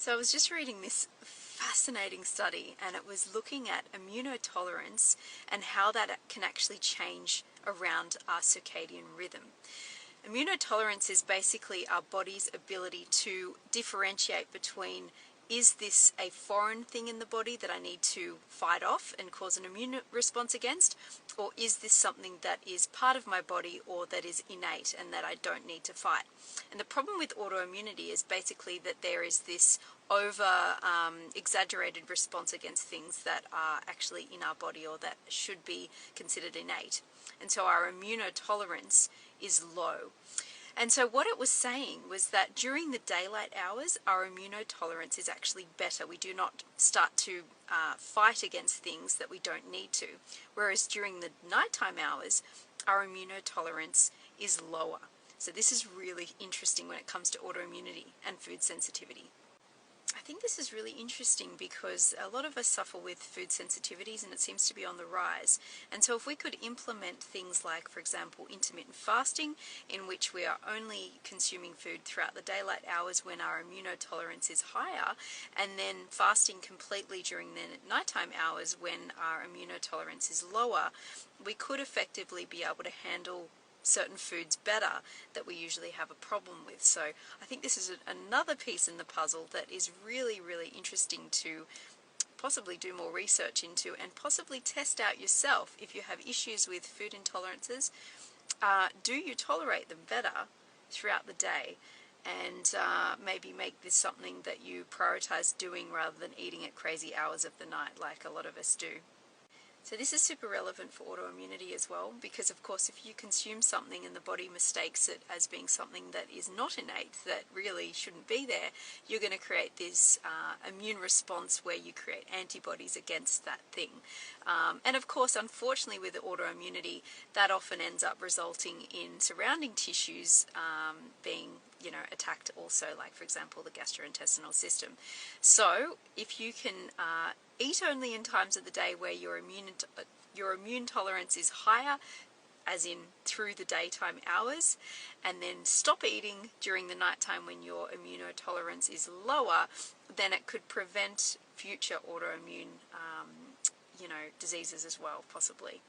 So I was just reading this fascinating study, and it was looking at immunotolerance and how that can actually change around our circadian rhythm. Immunotolerance is basically our body's ability to differentiate between, is this a foreign thing in the body that I need to fight off and cause an immune response against, or is this something that is part of my body or that is innate and that I don't need to fight? And the problem with autoimmunity is basically that there is this over exaggerated response against things that are actually in our body or that should be considered innate. And so our immunotolerance is low. And so what it was saying was that during the daylight hours, our immunotolerance is actually better. We do not start to fight against things that we don't need to. Whereas during the nighttime hours, our immunotolerance is lower. So this is really interesting when it comes to autoimmunity and food sensitivity. I think this is really interesting because a lot of us suffer with food sensitivities, and it seems to be on the rise. And so if we could implement things like, for example, intermittent fasting, in which we are only consuming food throughout the daylight hours when our immunotolerance is higher, and then fasting completely during the nighttime hours when our immunotolerance is lower, we could effectively be able to handle certain foods better that we usually have a problem with. So I think this is another piece in the puzzle that is really, really interesting to possibly do more research into and possibly test out yourself. If you have issues with food intolerances, do you tolerate them better throughout the day? And maybe make this something that you prioritize doing rather than eating at crazy hours of the night like a lot of us do. So this is super relevant for autoimmunity as well, because of course if you consume something and the body mistakes it as being something that is not innate, that really shouldn't be there, you're going to create this immune response where you create antibodies against that thing. And of course, unfortunately with autoimmunity, that often ends up resulting in surrounding tissues being attacked also, like for example the gastrointestinal system. So if you can eat only in times of the day where your immune tolerance is higher, as in through the daytime hours, and then stop eating during the nighttime when your immunotolerance is lower, then it could prevent future autoimmune diseases as well, possibly.